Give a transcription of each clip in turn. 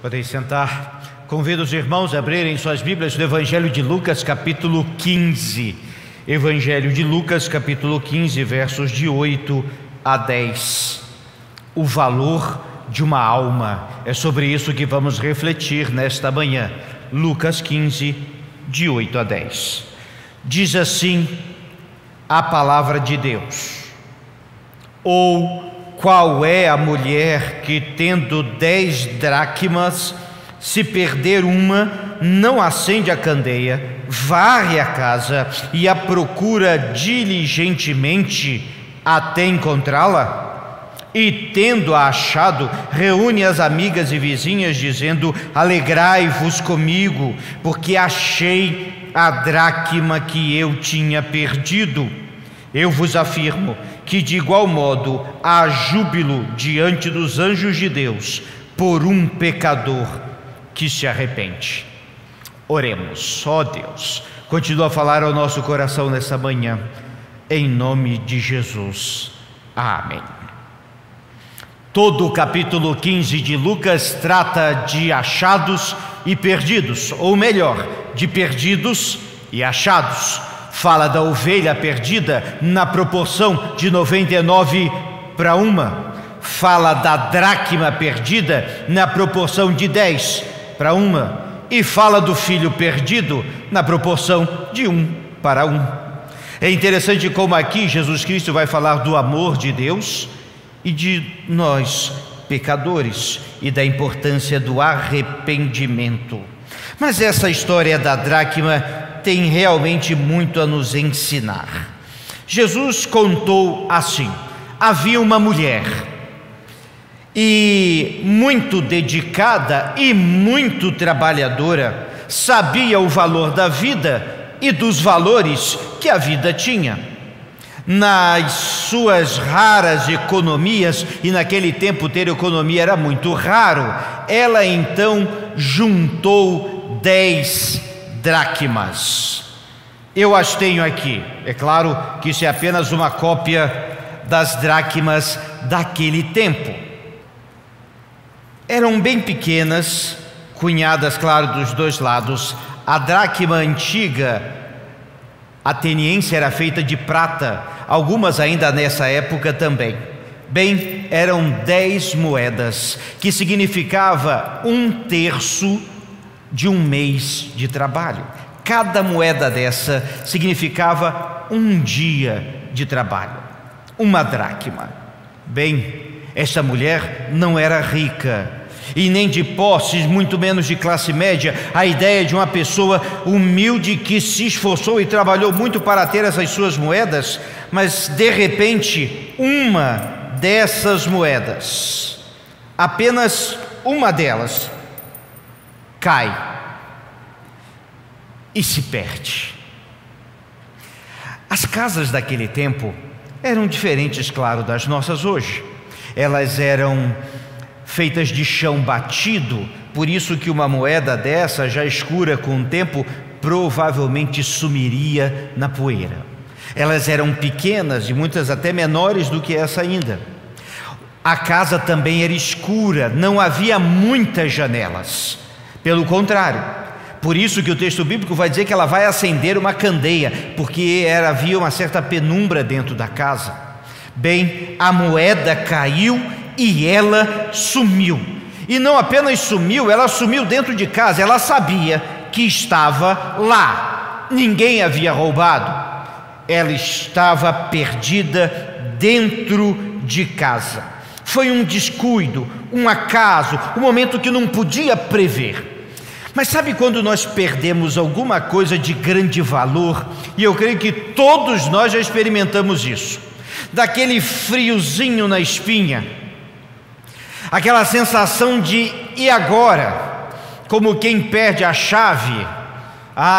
Podem sentar. Convido os irmãos a abrirem suas Bíblias no Evangelho de Lucas, capítulo 15. Evangelho de Lucas, capítulo 15, versos de 8 a 10. O valor de uma alma. É sobre isso que vamos refletir nesta manhã. Lucas 15, de 8 a 10. Diz assim a palavra de Deus: ou qual é a mulher que, tendo 10 dracmas, se perder uma, não acende a candeia, varre a casa e a procura diligentemente até encontrá-la? E, tendo-a achado, reúne as amigas e vizinhas, dizendo: alegrai-vos comigo, porque achei a dracma que eu tinha perdido. Eu vos afirmo que, de igual modo, há júbilo diante dos anjos de Deus por um pecador que se arrepende. Oremos. Ó Deus, continua a falar ao nosso coração nessa manhã, em nome de Jesus. Amém. Todo o capítulo 15 de Lucas trata de achados e perdidos, ou melhor, de perdidos e achados. Fala da ovelha perdida na proporção de 99 para 1. Fala da dracma perdida na proporção de 10 para 1. E fala do filho perdido na proporção de 1 para 1. É interessante como aqui Jesus Cristo vai falar do amor de Deus e de nós, pecadores, e da importância do arrependimento. Mas essa história da dracma tem realmente muito a nos ensinar. Jesus contou assim: havia uma mulher, e muito dedicada e muito trabalhadora, sabia o valor da vida e dos valores que a vida tinha. Nas suas raras economias, e naquele tempo ter economia era muito raro, ela então juntou 10 dracmas. Eu as tenho aqui. É claro que isso é apenas uma cópia das dracmas daquele tempo. Eram bem pequenas, cunhadas, claro, dos dois lados. A dracma antiga ateniense era feita de prata, algumas ainda nessa época também. Bem, eram 10 moedas, que significava 1/3 de um mês de trabalho. Cada moeda dessa significava um dia de trabalho. Uma dracma. Bem, esta mulher não era rica, e nem de posses, muito menos de classe média. A ideia de uma pessoa humilde que se esforçou e trabalhou muito para ter essas suas moedas, mas de repente uma dessas moedas, apenas uma delas, cai e se perde. As casas daquele tempo eram diferentes, claro, das nossas hoje. Elas eram feitas de chão batido, por isso que uma moeda dessa, já escura com o tempo, provavelmente sumiria na poeira. Elas eram pequenas e muitas até menores do que essa ainda. A casa também era escura, não havia muitas janelas. Pelo contrário, por isso que o texto bíblico vai dizer que ela vai acender uma candeia, porque havia uma certa penumbra dentro da casa. Bem, a moeda caiu e ela sumiu. E não apenas sumiu, ela sumiu dentro de casa. Ela sabia que estava lá, ninguém havia roubado. Ela estava perdida dentro de casa. Foi um descuido, um acaso, um momento que não podia prever. Mas sabe quando nós perdemos alguma coisa de grande valor? E eu creio que todos nós já experimentamos isso. Daquele friozinho na espinha, aquela sensação de e agora? Como quem perde a chave.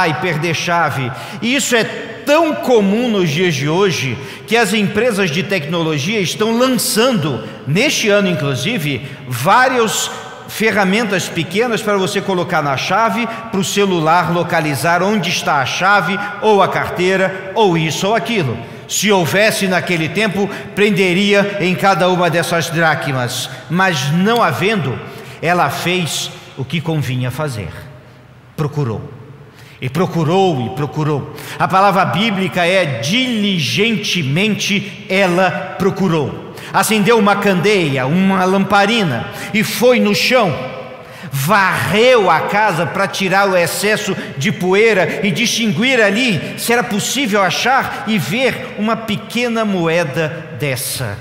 E perder chave. E isso é tão comum nos dias de hoje, que as empresas de tecnologia estão lançando, neste ano inclusive, várias ferramentas pequenas para você colocar na chave, para o celular localizar onde está a chave, ou a carteira, ou isso ou aquilo. Se houvesse naquele tempo, prenderia em cada uma dessas dracmas, mas não havendo, ela fez o que convinha fazer. Procurou. E procurou e procurou. A palavra bíblica é diligentemente ela procurou. Acendeu uma candeia, uma lamparina e foi no chão. Varreu a casa para tirar o excesso de poeira e distinguir ali se era possível achar e ver uma pequena moeda dessa.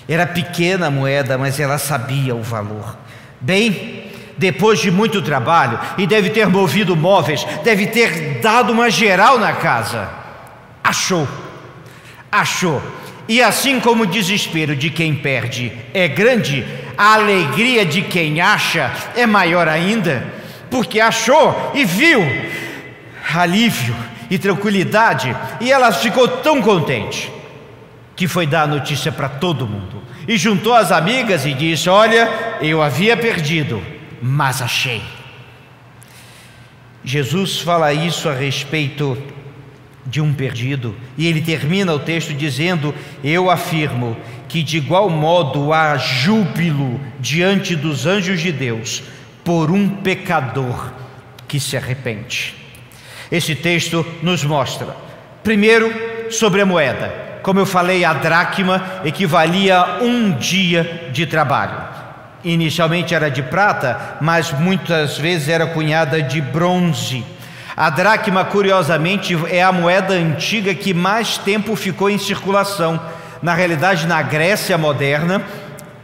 Era pequena a moeda, mas ela sabia o valor. Bem, depois de muito trabalho, e deve ter movido móveis, deve ter dado uma geral na casa, achou. E assim como o desespero de quem perde é grande, a alegria de quem acha é maior ainda, porque achou e viu alívio e tranquilidade, e ela ficou tão contente que foi dar a notícia para todo mundo, e juntou as amigas e disse: olha, eu havia perdido, mas achei. Jesus fala isso a respeito de um perdido, e ele termina o texto dizendo: eu afirmo que de igual modo há júbilo diante dos anjos de Deus por um pecador que se arrepende. Esse texto nos mostra, primeiro, sobre a moeda. Como eu falei, a dracma equivalia a um dia de trabalho. Inicialmente era de prata, mas muitas vezes era cunhada de bronze. A dracma, curiosamente, é a moeda antiga que mais tempo ficou em circulação. Na realidade, na Grécia moderna,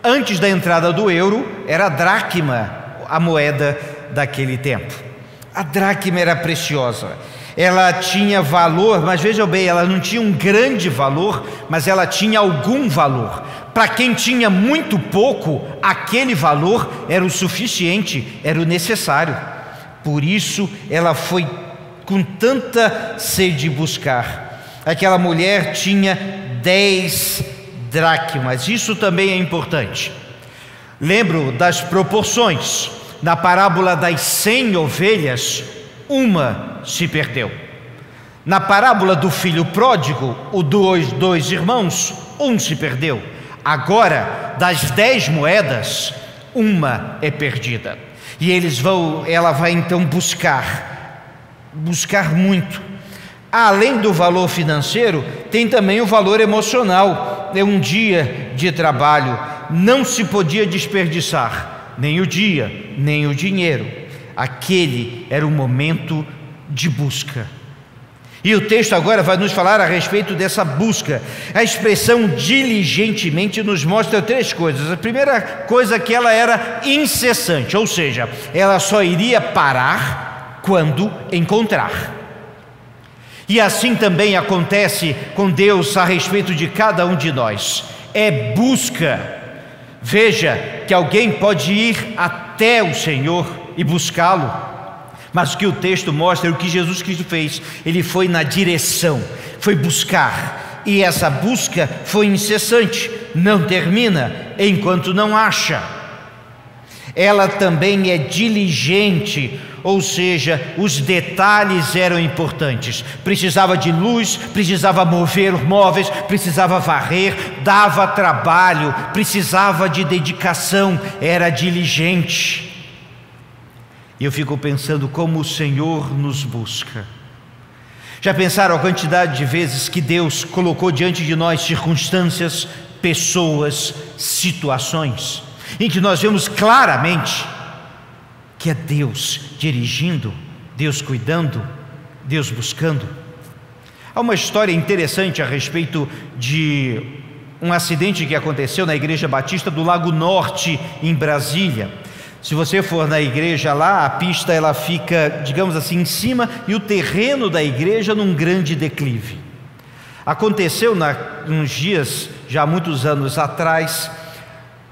antes da entrada do euro, era a dracma a moeda daquele tempo. A dracma era preciosa. Ela tinha valor, mas vejam bem, ela não tinha um grande valor, mas ela tinha algum valor. Para quem tinha muito pouco, aquele valor era o suficiente, era o necessário. Por isso ela foi com tanta sede buscar. Aquela mulher tinha 10 dracmas. Isso também é importante. Lembro das proporções. Na parábola das 100 ovelhas, uma se perdeu. Na parábola do filho pródigo, dois irmãos, um se perdeu. Agora, das 10 moedas, uma é perdida. E ela vai então buscar muito. Além do valor financeiro, tem também o valor emocional. É um dia de trabalho, não se podia desperdiçar nem o dia, nem o dinheiro. Aquele era o momento de busca. E o texto agora vai nos falar a respeito dessa busca. A expressão diligentemente nos mostra 3 coisas. A primeira coisa é que ela era incessante, ou seja, ela só iria parar quando encontrar. E assim também acontece com Deus a respeito de cada um de nós. É busca. Veja que alguém pode ir até o Senhor e buscá-lo, mas o que o texto mostra é o que Jesus Cristo fez. Ele foi na direção, foi buscar, e essa busca foi incessante, não termina enquanto não acha. Ela também é diligente, ou seja, os detalhes eram importantes. Precisava de luz, precisava mover móveis, precisava varrer, dava trabalho, precisava de dedicação, era diligente. E eu fico pensando como o Senhor nos busca. Já pensaram a quantidade de vezes que Deus colocou diante de nós circunstâncias, pessoas, situações, em que nós vemos claramente que é Deus dirigindo, Deus cuidando, Deus buscando? Há uma história interessante a respeito de um acidente que aconteceu na Igreja Batista do Lago Norte, em Brasília. Se você for na igreja lá, a pista ela fica, digamos assim, em cima, e o terreno da igreja num grande declive. Aconteceu uns dias, já há muitos anos atrás,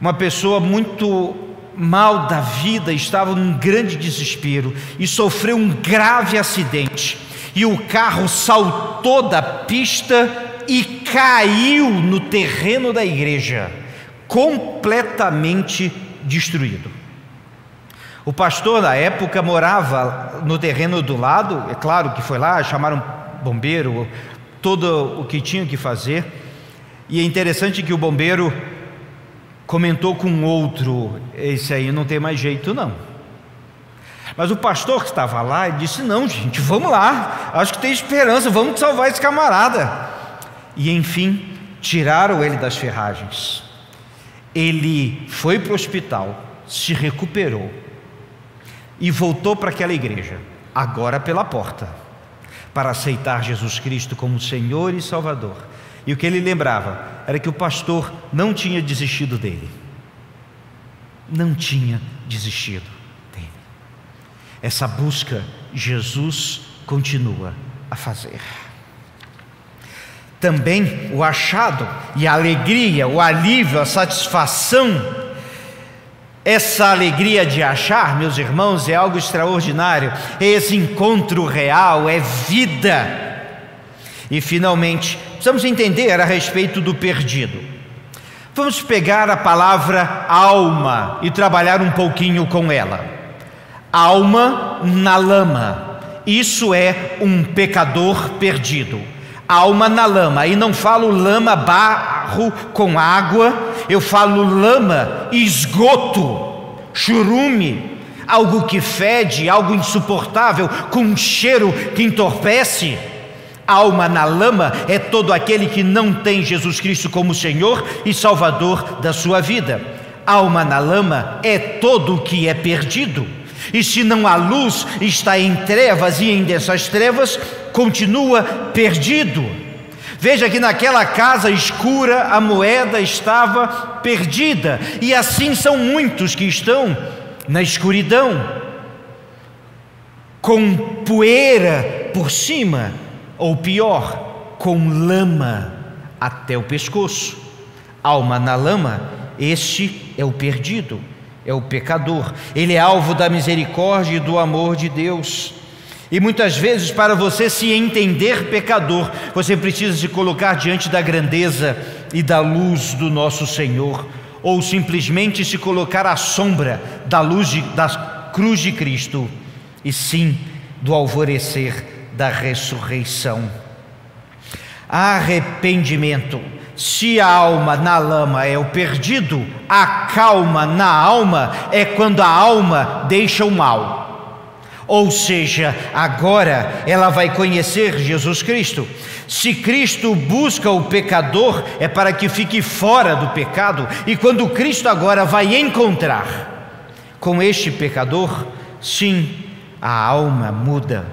uma pessoa muito mal da vida estava num grande desespero e sofreu um grave acidente, e o carro saltou da pista e caiu no terreno da igreja, completamente destruído. O pastor na época morava no terreno do lado, é claro que foi lá, chamaram bombeiro, todo o que tinha que fazer, e é interessante que o bombeiro comentou com outro: esse aí não tem mais jeito não, Mas o pastor que estava lá disse: não, gente, vamos lá, acho que tem esperança, vamos salvar esse camarada. E enfim, tiraram ele das ferragens. Ele foi para o hospital, se recuperou e voltou para aquela igreja, agora pela porta, para aceitar Jesus Cristo como Senhor e Salvador. E o que ele lembrava era que o pastor não tinha desistido dele. Não tinha desistido dele. Essa busca Jesus continua a fazer. Também o achado e a alegria, o alívio, a satisfação. Essa alegria de achar, meus irmãos, é algo extraordinário. Esse encontro real é vida. E finalmente, precisamos entender a respeito do perdido. Vamos pegar a palavra alma e trabalhar um pouquinho com ela. Alma na lama. Isso é um pecador perdido. Alma na lama, e não falo lama, barro com água, eu falo lama, esgoto, churume, algo que fede, algo insuportável, com um cheiro que entorpece. Alma na lama é todo aquele que não tem Jesus Cristo como Senhor e Salvador da sua vida. Alma na lama é todo o que é perdido. E se não há luz, está em trevas, e em dessas trevas continua perdido. Veja que naquela casa escura a moeda estava perdida, e assim são muitos que estão na escuridão, com poeira por cima, ou pior, com lama até o pescoço. Alma na lama, este é o perdido, é o pecador. Ele é alvo da misericórdia e do amor de Deus. E muitas vezes, para você se entender pecador, você precisa se colocar diante da grandeza e da luz do nosso Senhor, ou simplesmente se colocar à sombra da luz da cruz de Cristo, e sim do alvorecer da ressurreição. Arrependimento. Se a alma na lama é o perdido, a calma na alma é quando a alma deixa o mal. Ou seja, agora ela vai conhecer Jesus Cristo. Se Cristo busca o pecador, é para que fique fora do pecado. E quando Cristo agora vai encontrar com este pecador, sim, a alma muda.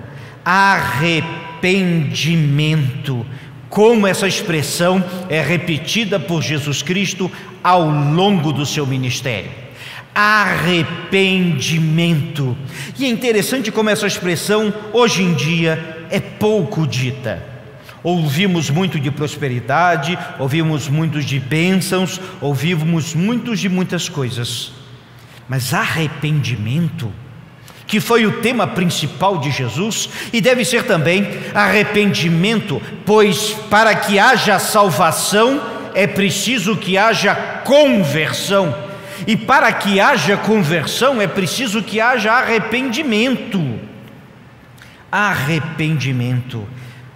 Arrependimento. Como essa expressão é repetida por Jesus Cristo ao longo do seu ministério. Arrependimento. E é interessante como essa expressão hoje em dia é pouco dita. Ouvimos muito de prosperidade, ouvimos muito de bênçãos, ouvimos muito de muitas coisas. Mas arrependimento, que foi o tema principal de Jesus, e deve ser também arrependimento, pois para que haja salvação é preciso que haja conversão, e para que haja conversão é preciso que haja arrependimento. Arrependimento,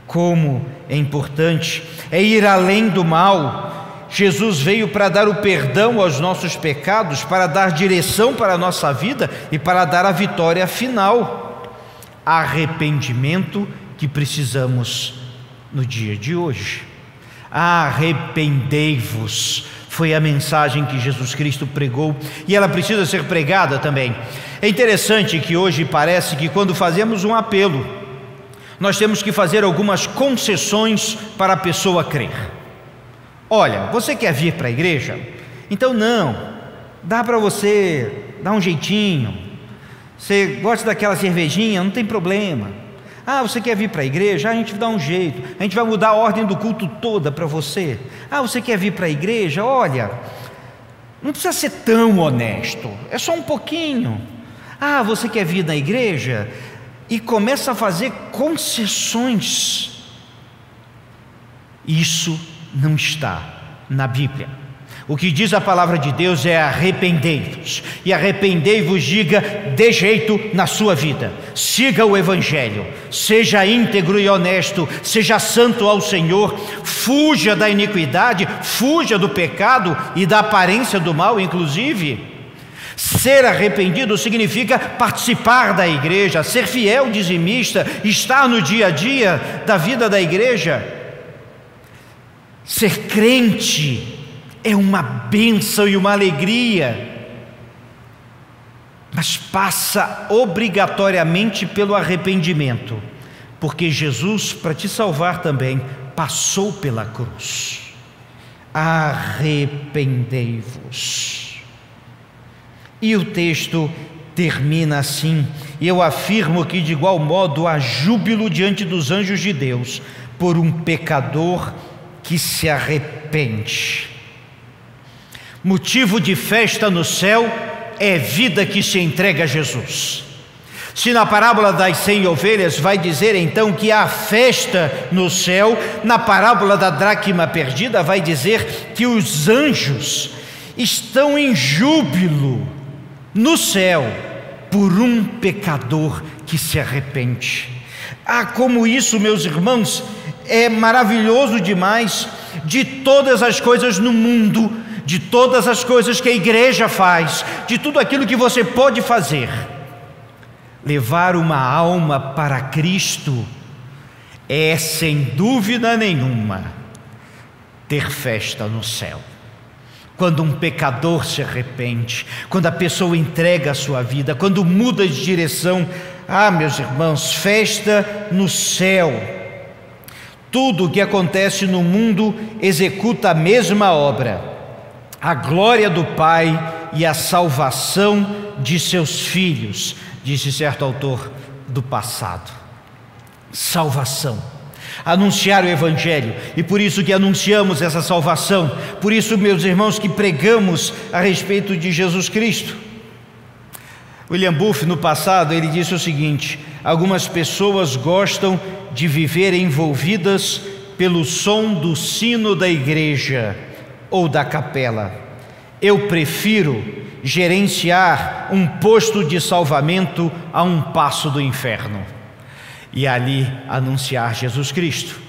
como é importante, é ir além do mal. Jesus veio para dar o perdão aos nossos pecados, para dar direção para a nossa vida e para dar a vitória final. Arrependimento que precisamos no dia de hoje. Arrependei-vos, foi a mensagem que Jesus Cristo pregou, e ela precisa ser pregada também. É interessante que hoje parece que quando fazemos um apelo, nós temos que fazer algumas concessões para a pessoa crer. Olha, você quer vir para a igreja? Então não, dá para você dar um jeitinho. Você gosta daquela cervejinha? Não tem problema. Ah, você quer vir para a igreja? A gente dá um jeito, a gente vai mudar a ordem do culto toda para você. Ah, você quer vir para a igreja? Olha, não precisa ser tão honesto, é só um pouquinho. Ah, você quer vir na igreja? E começa a fazer concessões. Isso não está na Bíblia. O que diz a palavra de Deus é arrependei-vos, e arrependei-vos, diga, dê jeito na sua vida, siga o Evangelho, seja íntegro e honesto, seja santo ao Senhor, fuja da iniquidade, fuja do pecado e da aparência do mal, inclusive. Ser arrependido significa participar da igreja, ser fiel dizimista, estar no dia a dia da vida da igreja. Ser crente é uma bênção e uma alegria, mas passa obrigatoriamente pelo arrependimento, porque Jesus, para te salvar também, passou pela cruz. Arrependei-vos. E o texto termina assim: e eu afirmo que de igual modo há júbilo diante dos anjos de Deus por um pecador que se arrepende. Motivo de festa no céu é vida que se entrega a Jesus. Se na parábola das 100 ovelhas vai dizer então que há festa no céu, na parábola da dracma perdida vai dizer que os anjos estão em júbilo no céu por um pecador que se arrepende. Como isso, meus irmãos, é maravilhoso demais. De todas as coisas no mundo, de todas as coisas que a igreja faz, de tudo aquilo que você pode fazer, levar uma alma para Cristo é, sem dúvida nenhuma, ter festa no céu. Quando um pecador se arrepende, quando a pessoa entrega a sua vida, quando muda de direção, meus irmãos, festa no céu. Tudo o que acontece no mundo executa a mesma obra: a glória do Pai e a salvação de seus filhos, disse certo autor do passado. Salvação. Anunciar o Evangelho, e por isso que anunciamos essa salvação, por isso, meus irmãos, que pregamos a respeito de Jesus Cristo. William Booth, no passado, ele disse o seguinte: algumas pessoas gostam de viver envolvidas pelo som do sino da igreja ou da capela. Eu prefiro gerenciar um posto de salvamento a um passo do inferno e ali anunciar Jesus Cristo.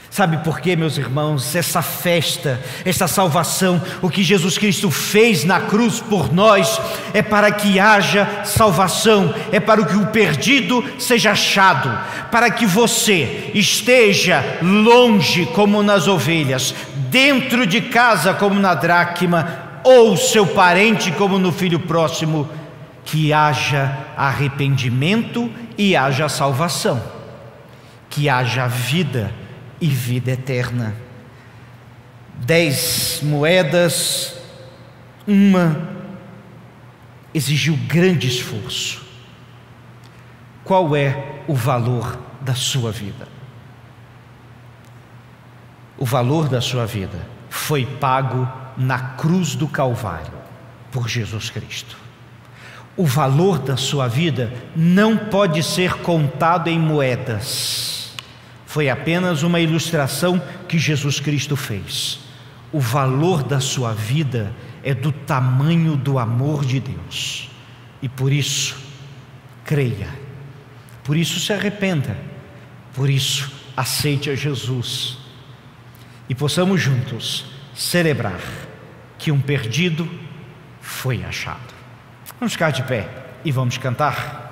Sabe por quê, meus irmãos? Essa festa, essa salvação, o que Jesus Cristo fez na cruz por nós, é para que haja salvação, é para que o perdido seja achado, para que você esteja longe como nas ovelhas, dentro de casa como na dracma, ou seu parente como no filho próximo, que haja arrependimento e haja salvação, que haja vida e vida eterna. 10 moedas, uma exigiu grande esforço. Qual é o valor da sua vida? O valor da sua vida foi pago na cruz do Calvário por Jesus Cristo. O valor da sua vida não pode ser contado em moedas. Foi apenas uma ilustração que Jesus Cristo fez. O valor da sua vida é do tamanho do amor de Deus. E por isso, creia. Por isso se arrependa. Por isso, aceite a Jesus. E possamos juntos celebrar que um perdido foi achado. Vamos ficar de pé e vamos cantar.